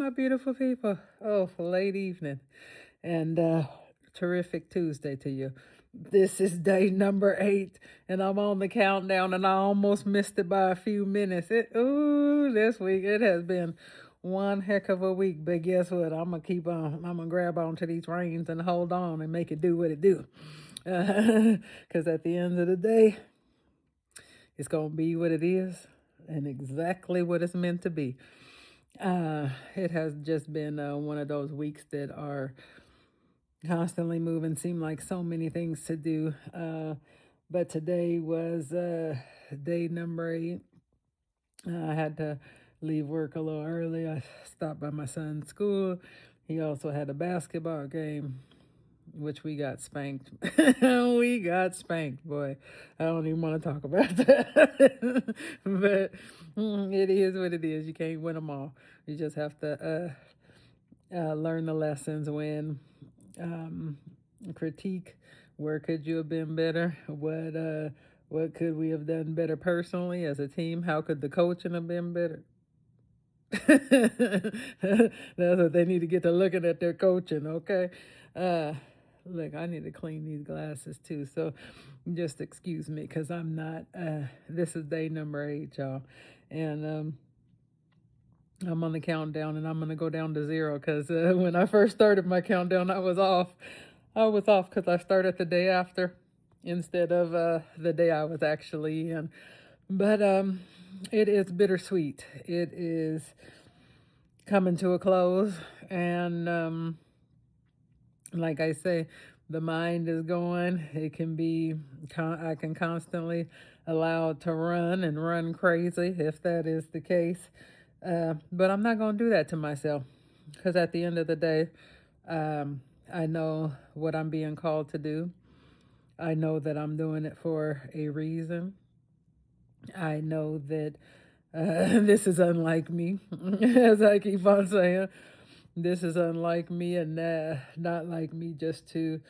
my beautiful people. Oh, late evening and terrific Tuesday to you. This is day number 8, and I'm on the countdown, and I almost missed it by a few minutes. This week it has been one heck of a week, but guess what? I'm gonna keep on. I'm gonna grab onto these reins and hold on and make it do what it do. Because at the end of the day, it's gonna be what it is, and exactly what it's meant to be. It has just been one of those weeks that are constantly moving, seem like so many things to do. But today was day number 8. I had to leave work a little early. I stopped by my son's school. He also had a basketball game, which we got spanked. We got spanked, boy. I don't even want to talk about that. But it is what it is. You can't win them all. You just have to learn the lessons, win, um, critique. Where could you have been better? What could we have done better personally as a team? How could the coaching have been better? That's what they need to get to looking at their coaching, okay? Uh, Look, I need to clean these glasses too, so just excuse me because I'm not. This is day number 8, y'all, and I'm on the countdown, and I'm gonna go down to 0 because when I first started my countdown, I was off. I was off because I started the day after instead of the day I was actually in. But it is bittersweet. It is coming to a close, and like I say, the mind is going. It can be, I can constantly allow it to run and run crazy if that is the case. But I'm not going to do that to myself because at the end of the day, I know what I'm being called to do. I know that I'm doing it for a reason. I know that this is unlike me, as I keep on saying. This is unlike me and not like me just to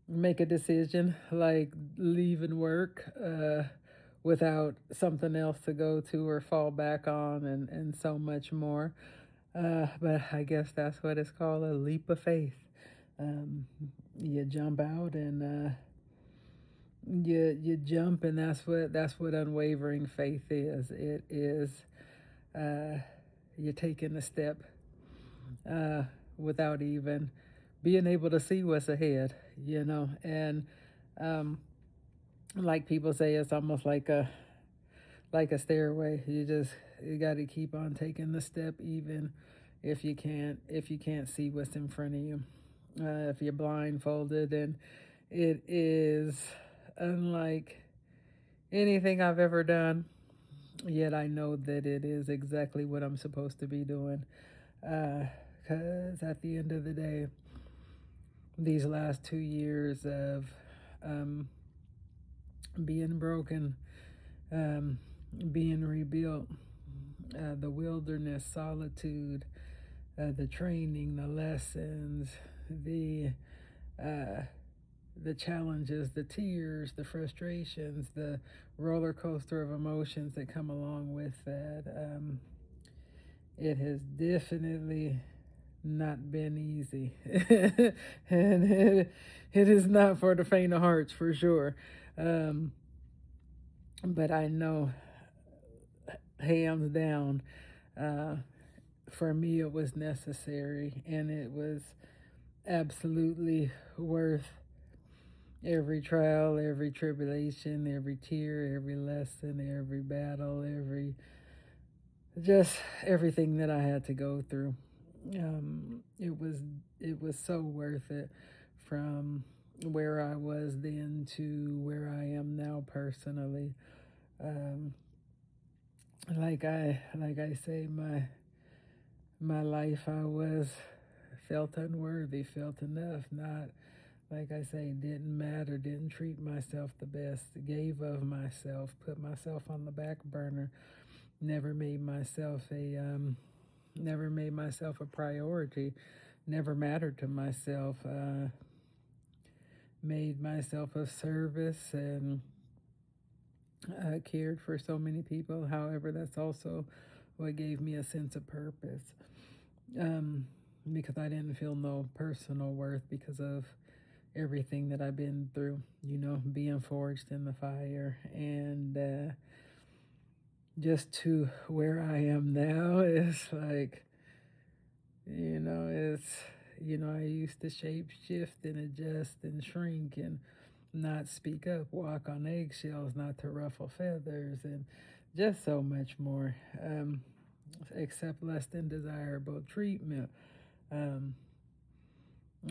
make a decision like leaving work without something else to go to or fall back on and so much more. But I guess that's what it's called, a leap of faith. Um, you jump out and you jump, and that's what unwavering faith is. It is you're taking a step without even being able to see what's ahead, and um, like people say, it's almost like a stairway. You got to keep on taking the step, even if you can't see what's in front of you. If you're blindfolded, and it is unlike anything I've ever done. Yet I know that it is exactly what I'm supposed to be doing. Because at the end of the day, these last 2 years of um, being broken, um, being rebuilt, the wilderness, solitude, the training, the lessons, uh, the challenges, the tears, the frustrations, the roller coaster of emotions that come along with that. It has definitely not been easy. And it is not for the faint of hearts, for sure. Um, but I know, hands down, uh, for me, it was necessary, and it was absolutely worth every trial, every tribulation, every tear, every lesson, every battle, just everything that I had to go through. It was so worth it, from where I was then to where I am now personally. Um, like I say, my life, I felt unworthy, felt enough, not, like I say, didn't matter, didn't treat myself the best, gave of myself, put myself on the back burner, never made myself a priority, never mattered to myself, made myself of service, and cared for so many people. However, that's also what gave me a sense of purpose. um, because I didn't feel no personal worth because of everything that I've been through, being forged in the fire. And just to where I am now is like, it's, I used to shape shift and adjust and shrink and not speak up, walk on eggshells, not to ruffle feathers, and just so much more. Accept less than desirable treatment. Um,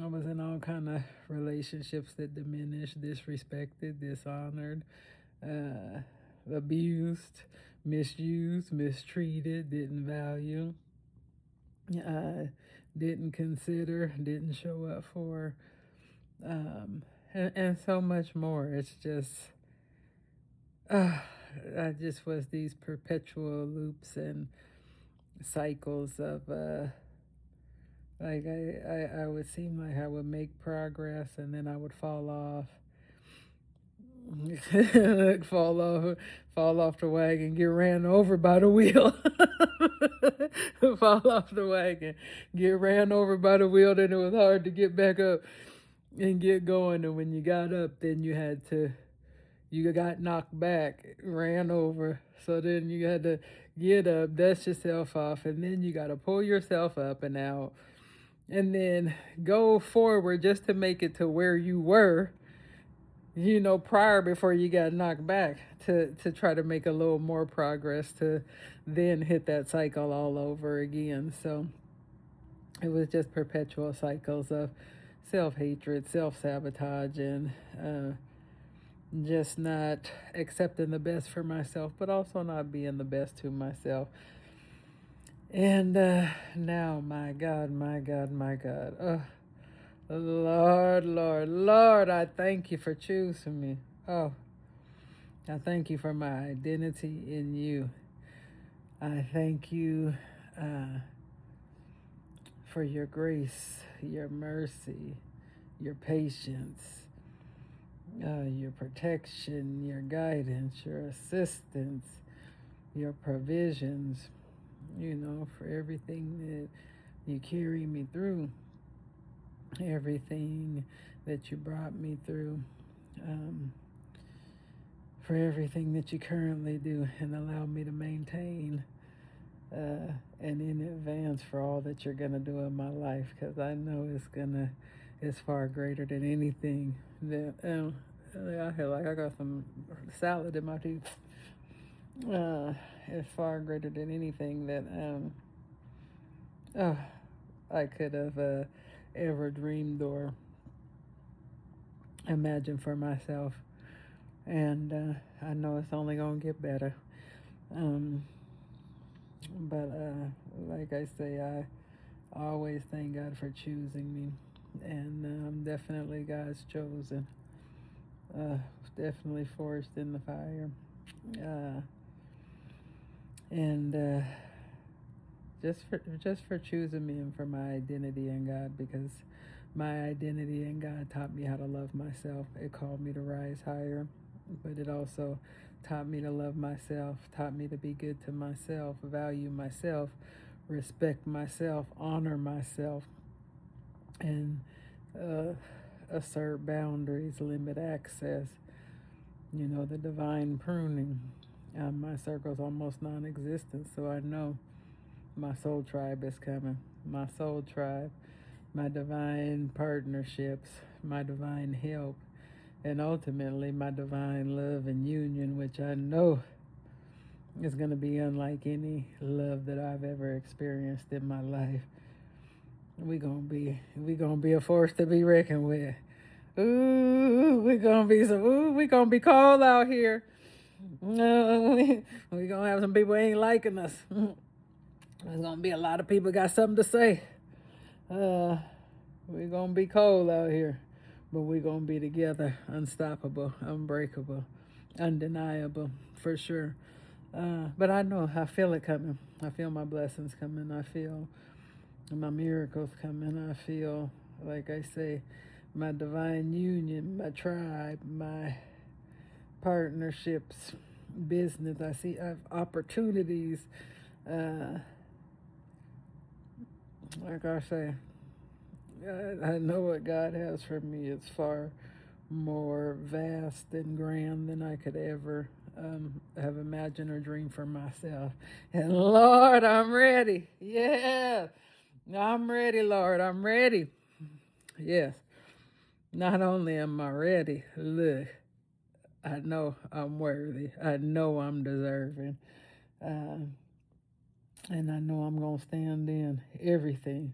I was in all kind of relationships that diminished, disrespected, dishonored, uh, abused, misused, mistreated, didn't value, didn't consider, didn't show up for, and so much more. It's just, I just was these perpetual loops and cycles of, like I would seem like I would make progress and then I would fall off. Fall off the wagon, get ran over by the wheel. Fall off the wagon, get ran over by the wheel, then it was hard to get back up and get going. And when you got up, then you got knocked back, ran over. So then you had to get up, dust yourself off, and then you got to pull yourself up and out, and then go forward just to make it to where you were, prior, before you got knocked back, to try to make a little more progress, to then hit that cycle all over again. So it was just perpetual cycles of self-hatred, self-sabotage, and just not accepting the best for myself, but also not being the best to myself. And now, my God, my God, my God. Lord, Lord, Lord, I thank you for choosing me. Oh, I thank you for my identity in you. I thank you for your grace, your mercy, your patience, your protection, your guidance, your assistance, your provisions, for everything that you carry me through, everything that you brought me through, for everything that you currently do and allow me to maintain, and in advance for all that you're going to do in my life, because I know it's far greater than anything that, I feel like I got some salad in my teeth. It's far greater than anything that I could have ever dreamed or imagined for myself. And I know it's only going to get better. But like I say, I always thank God for choosing me. And I'm definitely God's chosen. Definitely forged in the fire. And just for choosing me and for my identity in God, because my identity in God taught me how to love myself. It called me to rise higher, but it also taught me to love myself, taught me to be good to myself, value myself, respect myself, honor myself, and assert boundaries, limit access, the divine pruning. My circle's almost non-existent, so I know my soul tribe is coming. My soul tribe, my divine partnerships, my divine help, and ultimately my divine love and union, which I know is going to be unlike any love that I've ever experienced in my life. We gonna be a force to be reckoned with. We gonna be cold out here. We gonna have some people ain't liking us. There's gonna be a lot of people got something to say. We gonna be cold out here, but we gonna be together, unstoppable, unbreakable, undeniable, for sure. But I feel it coming. I feel my blessings coming. I feel my miracles coming. I feel, like I say, my divine union, my tribe, my partnerships, business. I have opportunities, Like I say, I know what God has for me. It's far more vast and grand than I could ever have imagined or dreamed for myself. And Lord, I'm ready. Yeah, I'm ready, Lord. I'm ready. Yes. Not only am I ready, look, I know I'm worthy. I know I'm deserving. Uh, and I know I'm going to stand in everything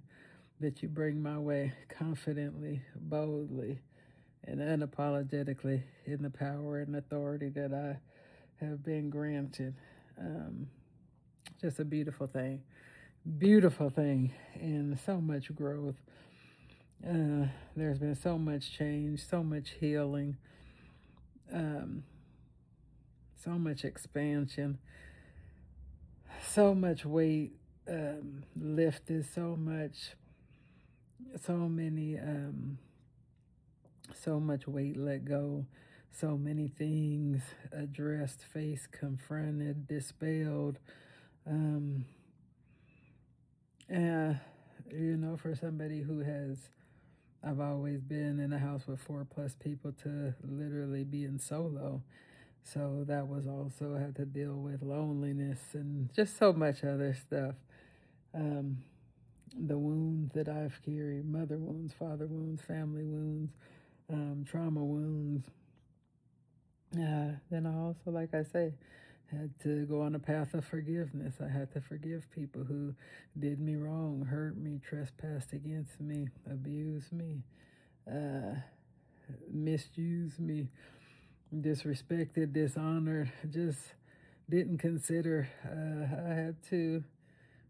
that you bring my way confidently, boldly, and unapologetically in the power and authority that I have been granted. Um, just a beautiful thing, and so much growth. There's been so much change, so much healing, um, so much expansion, so much weight lifted, so many, so much weight let go, so many things addressed, faced, confronted, dispelled. Um, and, for somebody who I've always been in a house with 4+ people to literally being solo. So that was also had to deal with loneliness and just so much other stuff. Um, the wounds that I've carried, mother wounds, father wounds, family wounds, trauma wounds. Then I also, like I say, had to go on a path of forgiveness. I had to forgive people who did me wrong, hurt me, trespassed against me, abused me, uh, misused me, disrespected, dishonored, just didn't consider. I had to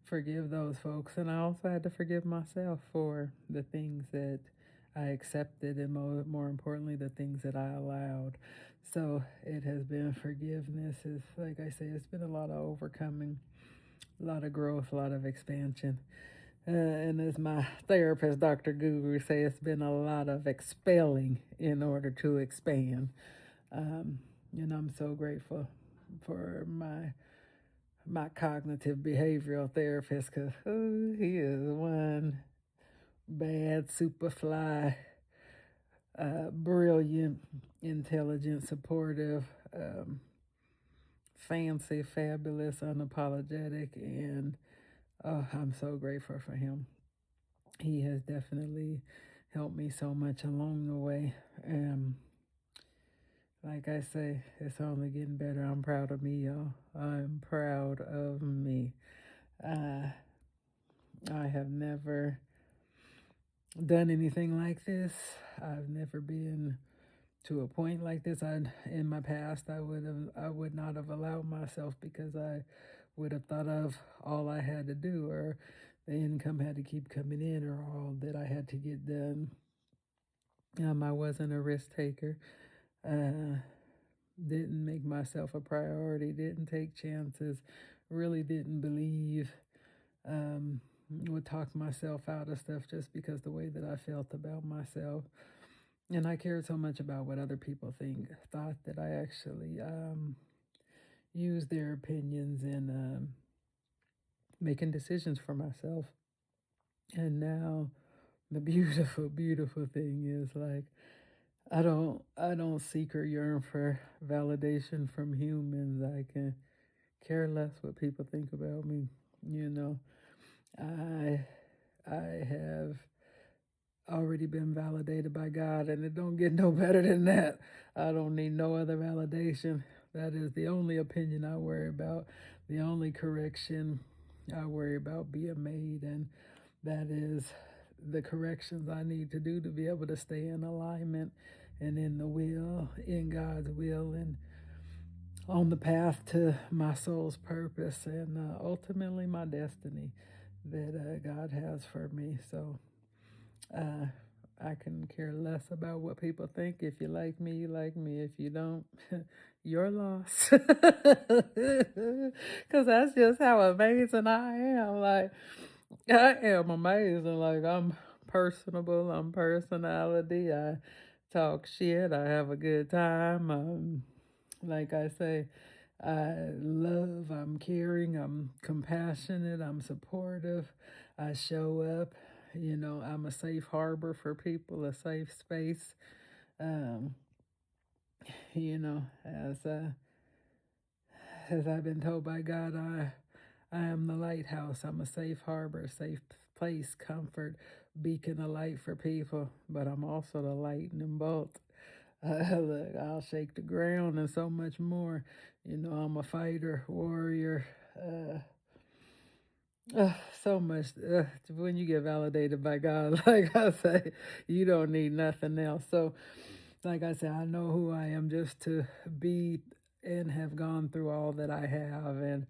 forgive those folks, and I also had to forgive myself for the things that I accepted, and more importantly, the things that I allowed. So it has been forgiveness. It's like I say, it's been a lot of overcoming, a lot of growth, a lot of expansion. And as my therapist, Dr. Guru, say, it's been a lot of expelling in order to expand. And I'm so grateful for my cognitive behavioral therapist, because he is one bad, super fly, brilliant, intelligent, supportive, fancy, fabulous, unapologetic, and I'm so grateful for him. He has definitely helped me so much along the way. Like I say, it's only getting better. I'm proud of me, y'all. I'm proud of me. Uh, I have never done anything like this. I've never been to a point like this. In my past, I would not have allowed myself, because I would have thought of all I had to do, or the income had to keep coming in, or all that I had to get done. I wasn't a risk taker. Didn't make myself a priority. Didn't take chances. Really didn't believe. Would talk myself out of stuff just because the way that I felt about myself. And I cared so much about what other people thought, that I actually used their opinions in making decisions for myself. And now the beautiful, beautiful thing is, like, I don't seek or yearn for validation from humans. I can care less what people think about me. You know, I I have already been validated by God, and it don't get no better than that. I don't need no other validation. That is the only opinion I worry about, the only correction I worry about being made, and that is the corrections I need to do to be able to stay in alignment and in the will, in God's will, and on the path to my soul's purpose, and ultimately my destiny that God has for me. So uh, I can care less about what people think. If you like me, you like me. If you don't, your loss. Because that's just how amazing I am. Like, I am amazing. Like, I'm personable, I'm personality. I talk shit, I have a good time. Like I say, I love, I'm caring, I'm compassionate, I'm supportive, I show up. I'm a safe harbor for people, a safe space. Um, as I've been told by God, I am the lighthouse. I'm a safe harbor, safe place, comfort, beacon of light for people. But I'm also the lightning bolt. Look, I'll shake the ground and so much more. I'm a fighter, warrior. So much. When you get validated by God, like I say, you don't need nothing else. So, like I said, I know who I am just to be and have gone through all that I have, and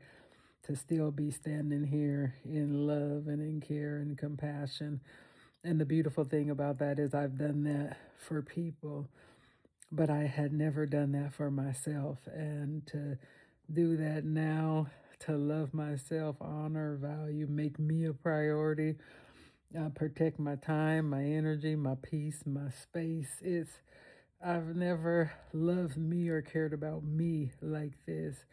to still be standing here in love and in care and compassion. And the beautiful thing about that is I've done that for people, but I had never done that for myself. And to do that now, to love myself, honor, value, make me a priority, protect my time, my energy, my peace, my space. I've never loved me or cared about me like this.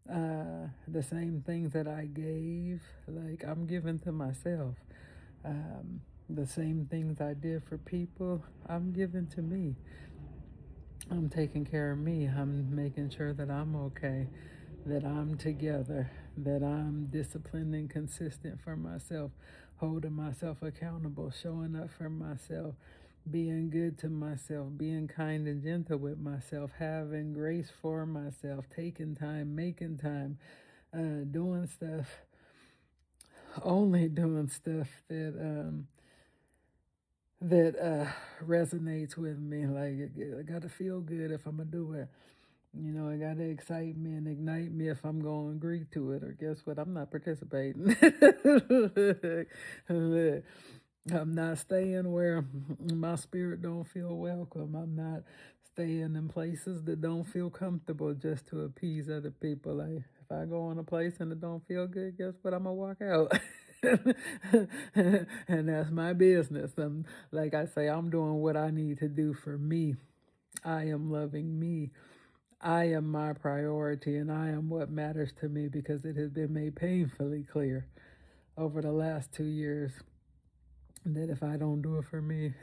The same things that I gave, like I'm giving to myself. The same things I did for people, I'm giving to me. I'm taking care of me. I'm making sure that I'm okay, that I'm together, that I'm disciplined and consistent for myself, holding myself accountable, showing up for myself, being good to myself, being kind and gentle with myself, having grace for myself, taking time, making time, doing stuff, only doing stuff that resonates with me. Like, I gotta feel good if I'm gonna do it. It gotta excite me and ignite me if I'm gonna agree to it. Or guess what? I'm not participating. Look, I'm not staying where my spirit don't feel welcome. I'm not staying in places that don't feel comfortable just to appease other people. Like, if I go in a place and it don't feel good, guess what? I'm gonna walk out. And that's my business. Like I say, I'm doing what I need to do for me. I am loving me. I am my priority, and I am what matters to me, because it has been made painfully clear over the last 2 years that if I don't do it for me,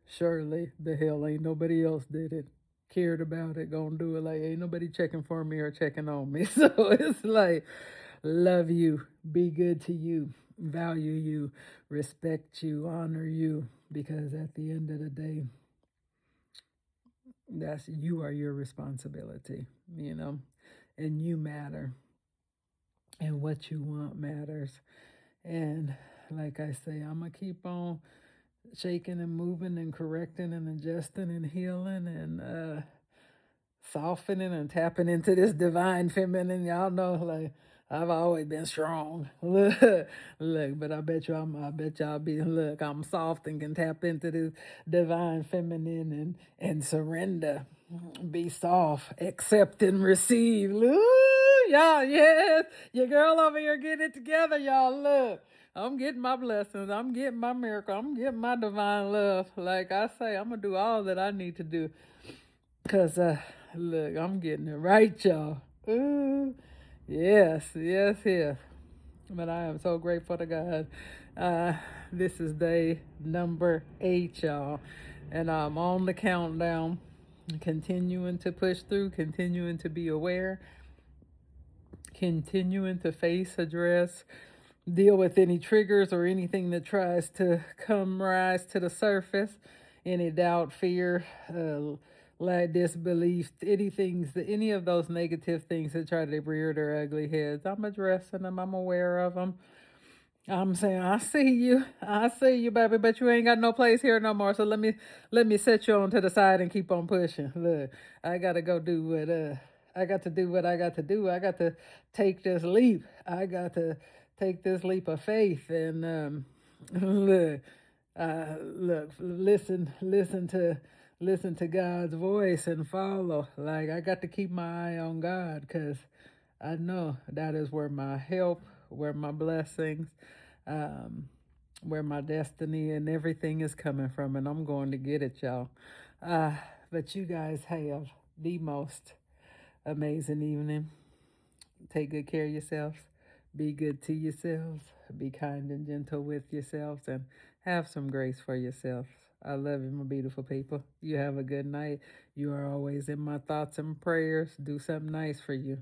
surely the hell ain't nobody else did it, cared about it, gonna do it. Like, ain't nobody checking for me or checking on me. So it's like, love you, be good to you, value you, respect you, honor you, because at the end of the day, you are your responsibility, and you matter, and what you want matters. And like I say, I'm gonna keep on shaking and moving and correcting and adjusting and healing and softening and tapping into this divine feminine. Y'all know, like, I've always been strong. Look, but I bet y'all be, look, I'm soft and can tap into this divine feminine and surrender. Be soft, accept and receive. Look, y'all, yes, your girl over here getting it together, y'all. Look, I'm getting my blessings. I'm getting my miracle. I'm getting my divine love. Like I say, I'm gonna do all that I need to do. Cause look, I'm getting it right, y'all. Ooh, yes, yes, yes. But I am so grateful to God. Uh, this is day number 8, y'all, and I'm on the countdown, continuing to push through, continuing to be aware, continuing to face, address, deal with any triggers or anything that tries to come rise to the surface, any doubt, fear, lack, disbelief, any of those negative things that try to rear their ugly heads. I'm addressing them. I'm aware of them. I'm saying, I see you, baby, but you ain't got no place here no more. So let me set you on to the side and keep on pushing. Look, I gotta go do what I got to do what I got to do. I got to take this leap. I got to take this leap of faith and look, listen to God's voice and follow. Like, I got to keep my eye on God, because I know that is where my help, where my blessings, um, where my destiny and everything is coming from, and I'm going to get it, y'all. But you guys have the most amazing evening. Take good care of yourselves. Be good to yourselves. Be kind and gentle with yourselves and have some grace for yourselves. I love you, my beautiful people. You have a good night. You are always in my thoughts and prayers. Do something nice for you.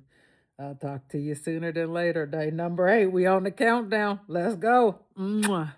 I'll talk to you sooner than later. Day number 8. We on the countdown. Let's go. Mwah.